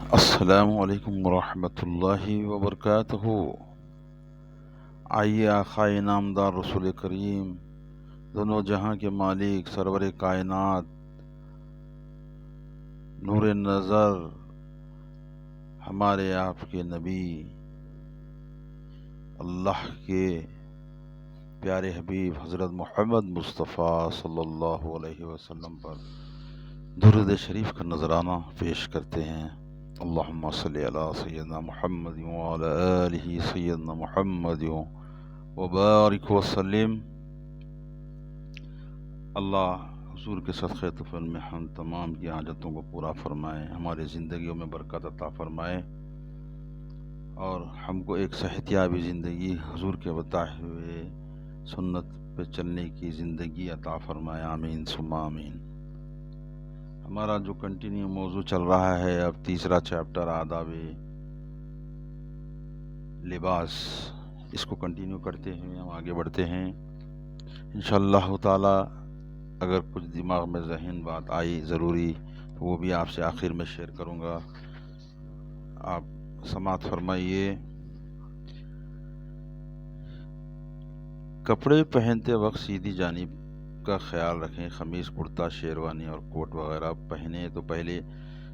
السلام علیکم ورحمۃ اللہ وبرکاتہ۔ آئیے آقا انعامدار رسول کریم، دونوں جہاں کے مالک، سرور کائنات، نور نظر، ہمارے آپ کے نبی، اللہ کے پیارے حبیب حضرت محمد مصطفیٰ صلی اللہ علیہ وسلم پر درود شریف کا نذرانہ پیش کرتے ہیں۔ اللہم صلی علی سیدنا محمد وعلی آلہ سیدنا محمد وبارک وسلم۔ اللہ حضور کے صدقے طفل میں ہم تمام کی حاجتوں کو پورا فرمائے، ہماری زندگیوں میں برکت عطا فرمائے اور ہم کو ایک صحت یابی زندگی، حضور کے بتائے ہوئے سنت پہ چلنے کی زندگی عطا فرمائے، آمین ثم آمین۔ ہمارا جو کنٹینیو موضوع چل رہا ہے، اب تیسرا چیپٹر آداب لباس، اس کو کنٹینیو کرتے ہوئے ہم آگے بڑھتے ہیں انشاءاللہ تعالی۔ اگر کچھ دماغ میں ذہن بات آئی ضروری تو وہ بھی آپ سے آخر میں شیئر کروں گا، آپ سماعت فرمائیے۔ کپڑے پہنتے وقت سیدھی جانب کا خیال رکھیں۔ قمیص، کرتا، شیروانی اور کوٹ وغیرہ پہنے تو پہلے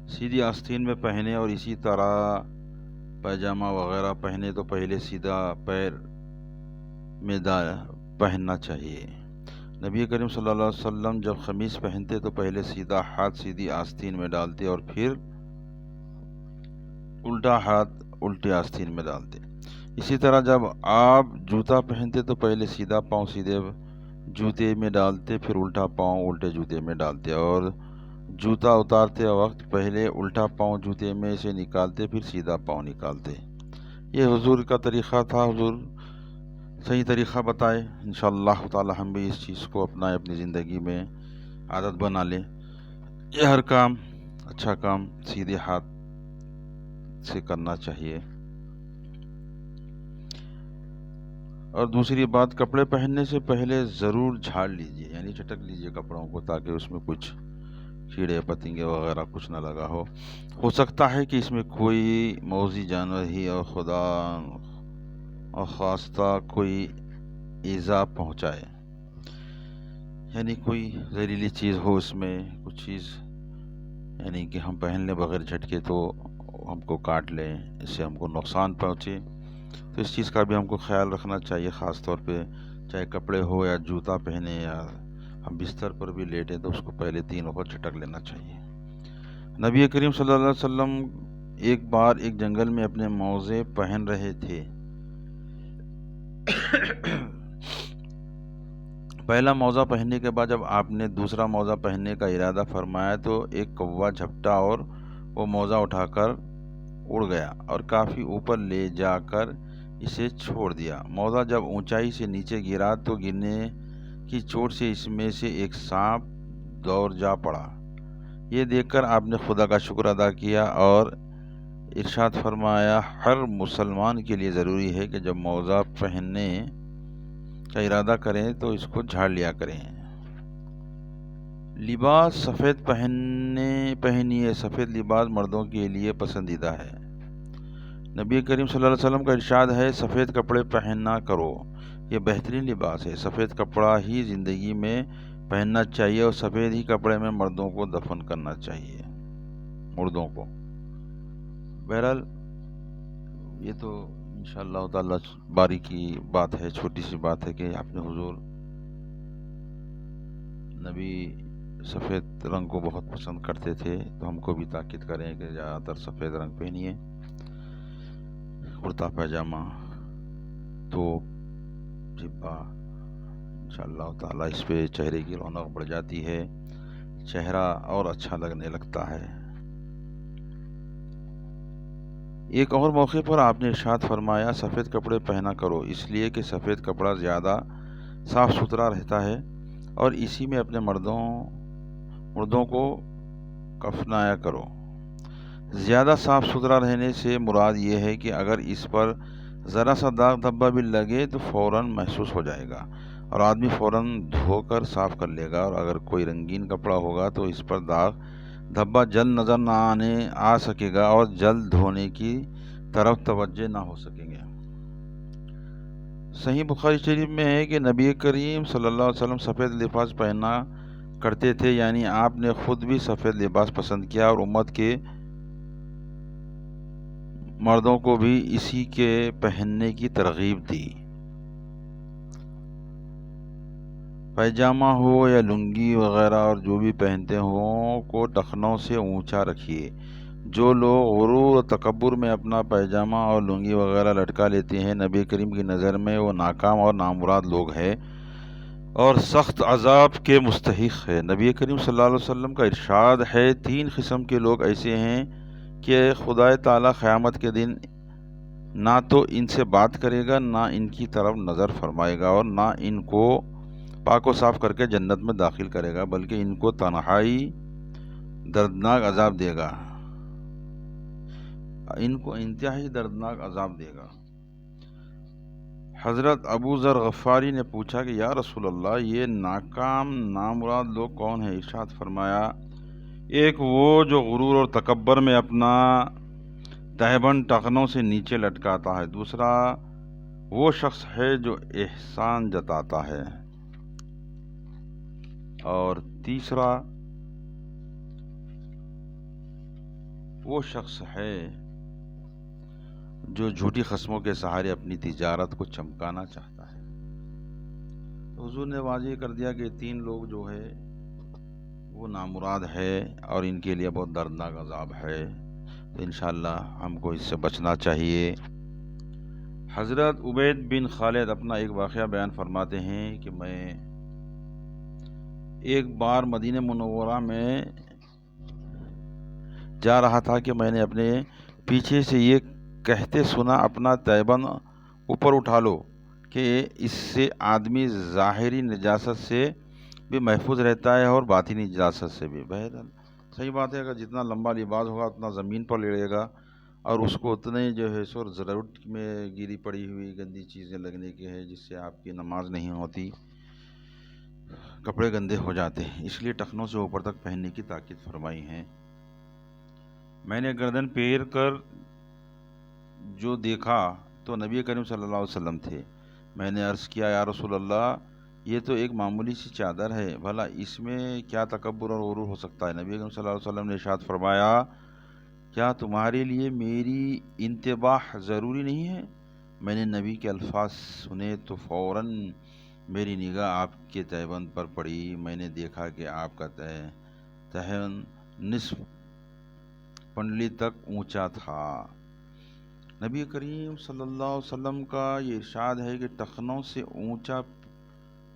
سیدھی آستین میں پہنے، اور اسی طرح پائجامہ وغیرہ پہنے تو پہلے سیدھا پیر میں پہننا چاہیے۔ نبی کریم صلی اللہ علیہ وسلم جب قمیص پہنتے تو پہلے سیدھا ہاتھ سیدھی آستین میں ڈالتے اور پھر الٹا ہاتھ الٹی آستین میں ڈالتے۔ اسی طرح جب آپ جوتا پہنتے تو پہلے سیدھا پاؤں سیدھے جوتے میں ڈالتے، پھر الٹا پاؤں الٹے جوتے میں ڈالتے، اور جوتا اتارتے وقت پہلے الٹا پاؤں جوتے میں سے نکالتے، پھر سیدھا پاؤں نکالتے۔ یہ حضور کا طریقہ تھا، حضور صحیح طریقہ بتائے۔ انشاءاللہ تعالی ہم بھی اس چیز کو اپنائیں، اپنی زندگی میں عادت بنا لیں۔ یہ ہر کام، اچھا کام سیدھے ہاتھ سے کرنا چاہیے۔ اور دوسری بات، کپڑے پہننے سے پہلے ضرور جھاڑ لیجئے، یعنی چٹک لیجئے کپڑوں کو، تاکہ اس میں کچھ کیڑے پتنگے وغیرہ کچھ نہ لگا ہو سکتا ہے کہ اس میں کوئی موذی جانور ہی اور خدا اور خواستہ کوئی ایذا پہنچائے، یعنی کوئی زہریلی چیز ہو اس میں، کچھ چیز یعنی کہ ہم پہن لیں بغیر جھٹکے تو ہم کو کاٹ لیں، اس سے ہم کو نقصان پہنچے، تو اس چیز کا بھی ہم کو خیال رکھنا چاہیے، خاص طور پہ چاہے کپڑے ہو یا جوتا پہنے یا ہم بستر پر بھی لیٹیں تو اس کو پہلے 3 وقت جھٹک لینا چاہیے۔ نبی کریم صلی اللہ علیہ وسلم ایک بار ایک جنگل میں اپنے موزے پہن رہے تھے۔ پہلا موزہ پہننے کے بعد جب آپ نے دوسرا موزہ پہننے کا ارادہ فرمایا تو ایک کوّا جھپٹا اور وہ موزہ اٹھا کر اڑ گیا اور کافی اوپر لے جا کر اسے چھوڑ دیا۔ موزہ جب اونچائی سے نیچے گرا تو گرنے کی چوٹ سے اس میں سے ایک سانپ دوڑ جا پڑا۔ یہ دیکھ کر آپ نے خدا کا شکر ادا کیا اور ارشاد فرمایا، ہر مسلمان کے لیے ضروری ہے کہ جب موزہ پہننے کا ارادہ کریں تو اس کو جھاڑ لیا کریں۔ لباس سفید پہنیے، سفید لباس مردوں کے لیے پسندیدہ ہے۔ نبی کریم صلی اللہ علیہ وسلم کا ارشاد ہے، سفید کپڑے پہنا کرو، یہ بہترین لباس ہے۔ سفید کپڑا ہی زندگی میں پہننا چاہیے اور سفید ہی کپڑے میں مردوں کو دفن کرنا چاہیے، مردوں کو۔ بہرحال یہ تو انشاءاللہ تعالی باریکی بات ہے، چھوٹی سی بات ہے کہ اپنے حضور نبی سفید رنگ کو بہت پسند کرتے تھے، تو ہم کو بھی تاکید کریں کہ زیادہ تر سفید رنگ پہنیے، کرتا پائجامہ، توپ، جبہ، انشاءاللہ تعالی اس پہ چہرے کی رونق بڑھ جاتی ہے، چہرہ اور اچھا لگنے لگتا ہے۔ ایک اور موقع پر آپ نے ارشاد فرمایا، سفید کپڑے پہنا کرو، اس لیے کہ سفید کپڑا زیادہ صاف ستھرا رہتا ہے اور اسی میں اپنے مردوں کو کفنایا کرو۔ زیادہ صاف ستھرا رہنے سے مراد یہ ہے کہ اگر اس پر ذرا سا داغ دھبا بھی لگے تو فوراً محسوس ہو جائے گا اور آدمی فوراً دھو کر صاف کر لے گا، اور اگر کوئی رنگین کپڑا ہوگا تو اس پر داغ دھبا جلد نظر نہ آ سکے گا اور جلد دھونے کی طرف توجہ نہ ہو سکیں گے۔ صحیح بخاری شریف میں ہے کہ نبی کریم صلی اللہ علیہ وسلم سفید لباس پہنا کرتے تھے، یعنی آپ نے خود بھی سفید لباس پسند کیا اور امت کے مردوں کو بھی اسی کے پہننے کی ترغیب دی۔ پیجامہ ہو یا لنگی وغیرہ اور جو بھی پہنتے ہوں کو ٹخنوں سے اونچا رکھیے۔ جو لوگ غرور و تکبر میں اپنا پیجامہ اور لنگی وغیرہ لٹکا لیتے ہیں، نبی کریم کی نظر میں وہ ناکام اور نامراد لوگ ہیں اور سخت عذاب کے مستحق ہے۔ نبی کریم صلی اللہ علیہ وسلم کا ارشاد ہے، 3 قسم کے لوگ ایسے ہیں کہ خدا تعالیٰ قیامت کے دن نہ تو ان سے بات کرے گا، نہ ان کی طرف نظر فرمائے گا اور نہ ان کو پاک و صاف کر کے جنت میں داخل کرے گا، بلکہ ان کو تنہائی دردناک عذاب دے گا، ان کو انتہائی دردناک عذاب دے گا۔ حضرت ابو ذر غفاری نے پوچھا کہ یا رسول اللہ، یہ ناکام نامراد لوگ کون ہیں؟ ارشاد فرمایا، ایک وہ جو غرور اور تکبر میں اپنا تہبند ٹخنوں سے نیچے لٹکاتا ہے، دوسرا وہ شخص ہے جو احسان جتاتا ہے، اور تیسرا وہ شخص ہے جو جھوٹی قسموں کے سہارے اپنی تجارت کو چمکانا چاہتا ہے۔ حضور نے واضح کر دیا کہ 3 لوگ جو ہے وہ نامراد ہے اور ان کے لیے بہت دردناک عذاب ہے، تو انشاءاللہ ہم کو اس سے بچنا چاہیے۔ حضرت عبید بن خالد اپنا ایک واقعہ بیان فرماتے ہیں کہ میں ایک بار مدینہ منورہ میں جا رہا تھا کہ میں نے اپنے پیچھے سے یہ کہتے سنا، اپنا تہبند اوپر اٹھا لو کہ اس سے آدمی ظاہری نجاست سے بھی محفوظ رہتا ہے اور باطنی نجاست سے بھی۔ بہرحال صحیح بات ہے، اگر جتنا لمبا لباس ہوگا اتنا زمین پر لڑے گا اور اس کو اتنے جو ہے سو ضرورت میں گری پڑی ہوئی گندی چیزیں لگنے کی ہے، جس سے آپ کی نماز نہیں ہوتی، کپڑے گندے ہو جاتے ہیں، اس لیے ٹخنوں سے اوپر تک پہننے کی تاکید فرمائی ہے۔ میں نے گردن پھیر کر جو دیکھا تو نبی کریم صلی اللہ علیہ وسلم تھے۔ میں نے عرض کیا، یا رسول اللہ، یہ تو ایک معمولی سی چادر ہے، بھلا اس میں کیا تکبر اور غرور ہو سکتا ہے؟ نبی کریم صلی اللہ علیہ وسلم نے ارشاد فرمایا، کیا تمہارے لیے میری انتباہ ضروری نہیں ہے؟ میں نے نبی کے الفاظ سنے تو فوراً میری نگاہ آپ کے تہبند پر پڑی۔ میں نے دیکھا کہ آپ کا تہبند نصف پنڈلی تک اونچا تھا۔ نبی کریم صلی اللہ علیہ وسلم کا یہ ارشاد ہے کہ ٹخنوں سے اونچا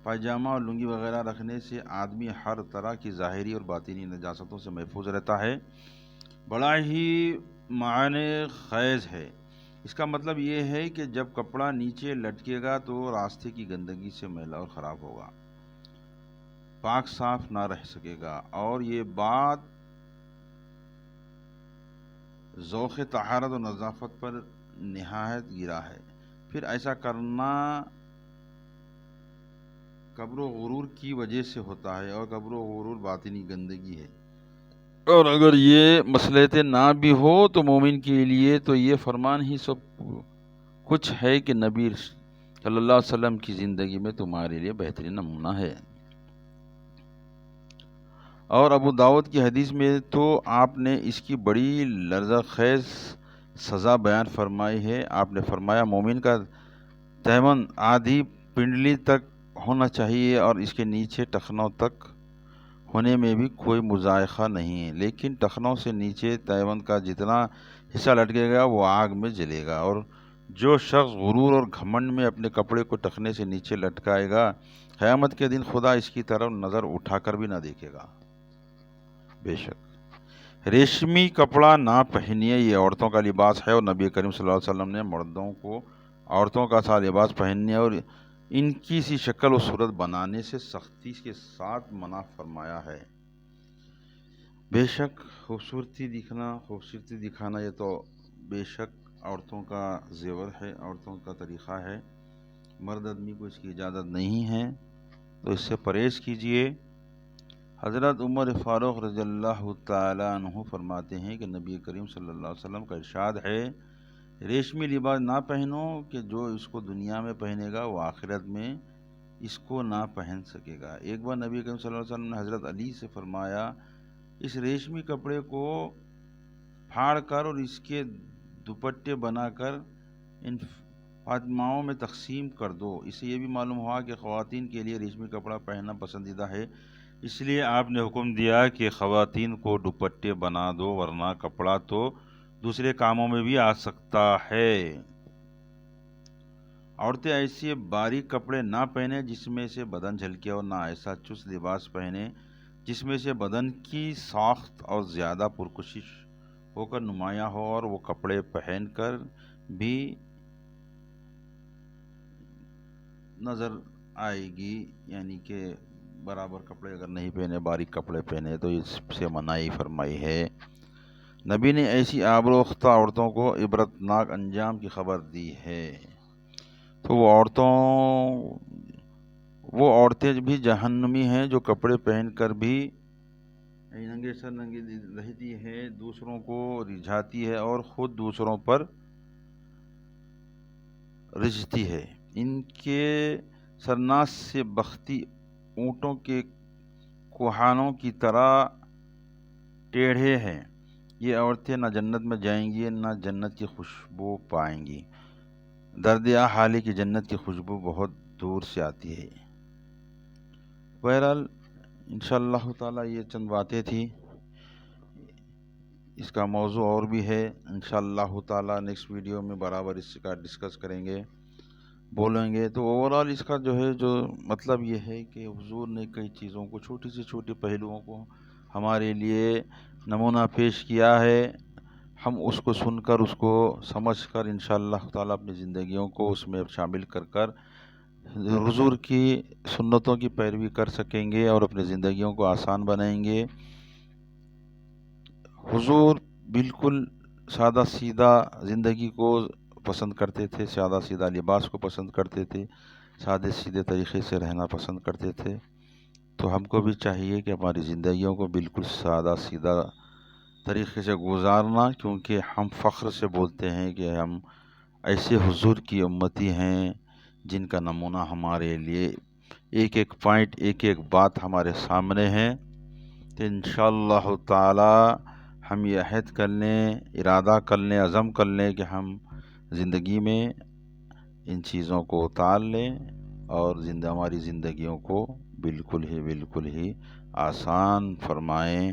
پائجامہ اور لنگی وغیرہ رکھنے سے آدمی ہر طرح کی ظاہری اور باطنی نجاستوں سے محفوظ رہتا ہے۔ بڑا ہی معنی خیز ہے۔ اس کا مطلب یہ ہے کہ جب کپڑا نیچے لٹکے گا تو راستے کی گندگی سے میلا اور خراب ہوگا، پاک صاف نہ رہ سکے گا، اور یہ بات ذوق طہارت و نظافت پر نہایت گرا ہے۔ پھر ایسا کرنا کبر و غرور کی وجہ سے ہوتا ہے، اور کبر و غرور باطنی گندگی ہے، اور اگر یہ مصلحت نہ بھی ہو تو مومن کے لیے تو یہ فرمان ہی سب کچھ ہے کہ نبی صلی اللہ علیہ وسلم کی زندگی میں تمہارے لیے بہترین نمونہ ہے۔ اور ابو داؤد کی حدیث میں تو آپ نے اس کی بڑی لرزہ خیز سزا بیان فرمائی ہے۔ آپ نے فرمایا، مومن کا تہبند آدھی پنڈلی تک ہونا چاہیے اور اس کے نیچے ٹخنوں تک ہونے میں بھی کوئی مضائقہ نہیں ہے، لیکن ٹخنوں سے نیچے تہبند کا جتنا حصہ لٹکے گا وہ آگ میں جلے گا، اور جو شخص غرور اور گھمنڈ میں اپنے کپڑے کو ٹخنے سے نیچے لٹکائے گا، قیامت کے دن خدا اس کی طرف نظر اٹھا کر بھی نہ دیکھے گا۔ بے شک ریشمی کپڑا نہ پہنیے، یہ عورتوں کا لباس ہے، اور نبی کریم صلی اللہ علیہ وسلم نے مردوں کو عورتوں کا سا لباس پہننے اور ان کی سی شکل و صورت بنانے سے سختی کے ساتھ منع فرمایا ہے۔ بے شک خوبصورتی دکھانا یہ تو بے شک عورتوں کا زیور ہے، عورتوں کا طریقہ ہے، مرد آدمی کو اس کی اجازت نہیں ہے، تو اس سے پرہیز کیجیے۔ حضرت عمر فاروق رضی اللہ تعالیٰ عنہ فرماتے ہیں کہ نبی کریم صلی اللہ علیہ وسلم کا ارشاد ہے، ریشمی لباس نہ پہنو کہ جو اس کو دنیا میں پہنے گا وہ آخرت میں اس کو نہ پہن سکے گا۔ ایک بار نبی کریم صلی اللہ علیہ وسلم نے حضرت علی سے فرمایا، اس ریشمی کپڑے کو پھاڑ کر اور اس کے دوپٹے بنا کر ان فاطماؤں میں تقسیم کر دو۔ اس سے یہ بھی معلوم ہوا کہ خواتین کے لیے ریشمی کپڑا پہننا پسندیدہ ہے، اس لیے آپ نے حکم دیا کہ خواتین کو دوپٹے بنا دو، ورنہ کپڑا تو دوسرے کاموں میں بھی آ سکتا ہے۔ عورتیں ایسے باریک کپڑے نہ پہنیں جس میں سے بدن جھلکے، اور نہ ایسا چست لباس پہنیں جس میں سے بدن کی ساخت اور زیادہ پرکشش ہو کر نمایاں ہو، اور وہ کپڑے پہن کر بھی نظر آئے گی، یعنی کہ برابر کپڑے اگر نہیں پہنے، باریک کپڑے پہنے تو اس سے منائی فرمائی ہے۔ نبی نے ایسی آبروختہ عورتوں کو عبرتناک انجام کی خبر دی ہے۔ تو وہ عورتیں بھی جہنمی ہیں جو کپڑے پہن کر بھی ننگے سر ننگی رہتی ہے، دوسروں کو رجھاتی ہے اور خود دوسروں پر رجھتی ہے۔ ان کے سرناس سے بختی اونٹوں کے کوہانوں کی طرح ٹیڑھے ہیں۔ یہ عورتیں نہ جنت میں جائیں گی، نہ جنت کی خوشبو پائیں گی۔ درد حال کی جنت کی خوشبو بہت دور سے آتی ہے۔ بہرحال انشاءاللہ تعالیٰ یہ چند باتیں تھیں، اس کا موضوع اور بھی ہے، انشاءاللہ تعالیٰ نیکسٹ ویڈیو میں برابر اس کا ڈسکس کریں گے، بولیں گے۔ تو اوورال اس کا جو مطلب یہ ہے کہ حضور نے کئی چیزوں کو، چھوٹی سے چھوٹے پہلوؤں کو ہمارے لیے نمونہ پیش کیا ہے۔ ہم اس کو سن کر، اس کو سمجھ کر انشاءاللہ تعالیٰ اپنی زندگیوں کو اس میں شامل کر حضور کی سنتوں کی پیروی کر سکیں گے اور اپنی زندگیوں کو آسان بنائیں گے۔ حضور بالکل سادہ سیدھا زندگی کو پسند کرتے تھے، سادہ سیدھا لباس کو پسند کرتے تھے، سادے سیدھے طریقے سے رہنا پسند کرتے تھے۔ تو ہم کو بھی چاہیے کہ ہماری زندگیوں کو بالکل سادہ سیدھا طریقے سے گزارنا، کیونکہ ہم فخر سے بولتے ہیں کہ ہم ایسے حضور کی امتی ہیں جن کا نمونہ ہمارے لیے ایک ایک پوائنٹ، ایک ایک بات ہمارے سامنے ہے۔ تو انشاءاللہ تعالی ہم یہ عہد کر لیں، ارادہ کر لیں، عزم کر لیں کہ ہم زندگی میں ان چیزوں کو اتار لیں اور ہماری زندگیوں کو بالکل ہی آسان فرمائیں۔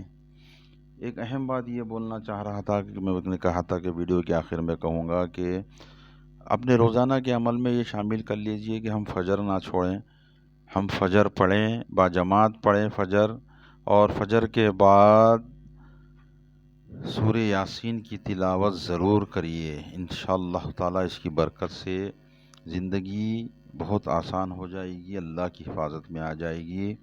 ایک اہم بات یہ بولنا چاہ رہا تھا کہ میں نے کہا تھا کہ ویڈیو کے آخر میں کہوں گا کہ اپنے روزانہ کے عمل میں یہ شامل کر لیجئے کہ ہم فجر نہ چھوڑیں، ہم فجر پڑھیں، باجماعت پڑھیں فجر، اور فجر کے بعد سورہ یاسین کی تلاوت ضرور کریے۔ انشاءاللہ تعالیٰ اس کی برکت سے زندگی بہت آسان ہو جائے گی، اللہ کی حفاظت میں آ جائے گی۔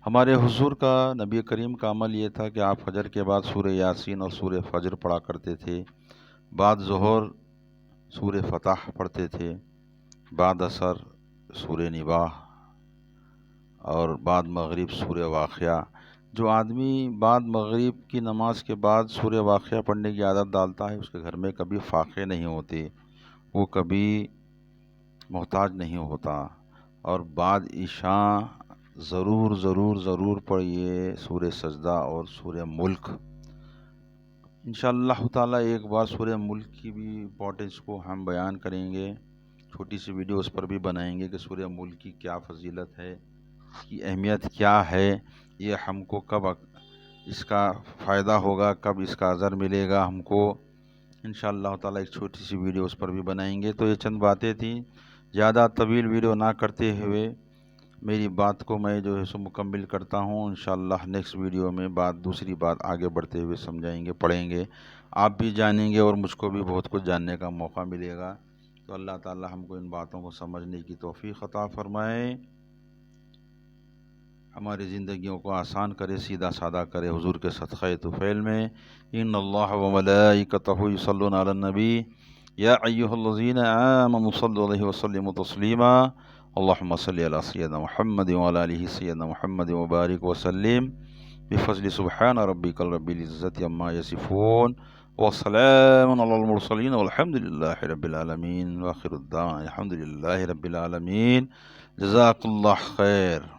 ہمارے حضور کا، نبی کریم کا عمل یہ تھا کہ آپ فجر کے بعد سورہ یاسین اور سورہ فجر پڑھا کرتے تھے، بعد ظہر سورہ فتح پڑھتے تھے، بعد عصر سورہ نباہ، اور بعد مغرب سورہ واقعہ۔ جو آدمی بعد مغرب کی نماز کے بعد سورہ واقعہ پڑھنے کی عادت ڈالتا ہے، اس کے گھر میں کبھی فاقے نہیں ہوتے، وہ کبھی محتاج نہیں ہوتا۔ اور بعد عشاء ضرور پڑھیے سورہ سجدہ اور سورہ ملک۔ انشاءاللہ تعالیٰ ایک بار سورہ ملک کی بھی امپورٹنس کو ہم بیان کریں گے، چھوٹی سی ویڈیو اس پر بھی بنائیں گے کہ سورہ ملک کی کیا فضیلت ہے، اس کی اہمیت کیا ہے، یہ ہم کو کب اس کا فائدہ ہوگا، کب اس کا اثر ملے گا ہم کو۔ انشاءاللہ تعالیٰ ایک چھوٹی سی ویڈیو اس پر بھی بنائیں گے۔ تو یہ چند باتیں تھیں، زیادہ طویل ویڈیو نہ کرتے ہوئے میری بات کو میں جو ہے سو مکمل کرتا ہوں۔ انشاءاللہ نیکسٹ ویڈیو میں دوسری بات آگے بڑھتے ہوئے سمجھائیں گے، پڑھیں گے، آپ بھی جانیں گے اور مجھ کو بھی بہت کچھ جاننے کا موقع ملے گا۔ تو اللہ تعالیٰ ہم کو ان باتوں کو سمجھنے کی توفیق عطا فرمائے، ہماری زندگیوں کو آسان کرے، سیدھا سادہ کرے، حضور کے صدقہ طفیل میں۔ ان اللہ و ملائکتہ یصلون علی النبی یا ایھا الذین آمنوا صلوا علیہ وسلموا تسلیما اللہم صلی علی سیدنا محمد وعلی آلہ سیدنا محمد وبارک وسلم۔ بفضل سبحان ربک رب العزت عما یصفون وسلام علی المرسلین والحمد للہ رب العالمین وآخر الدعوانا الحمد للہ رب العالمین. جزاک اللہ خیر.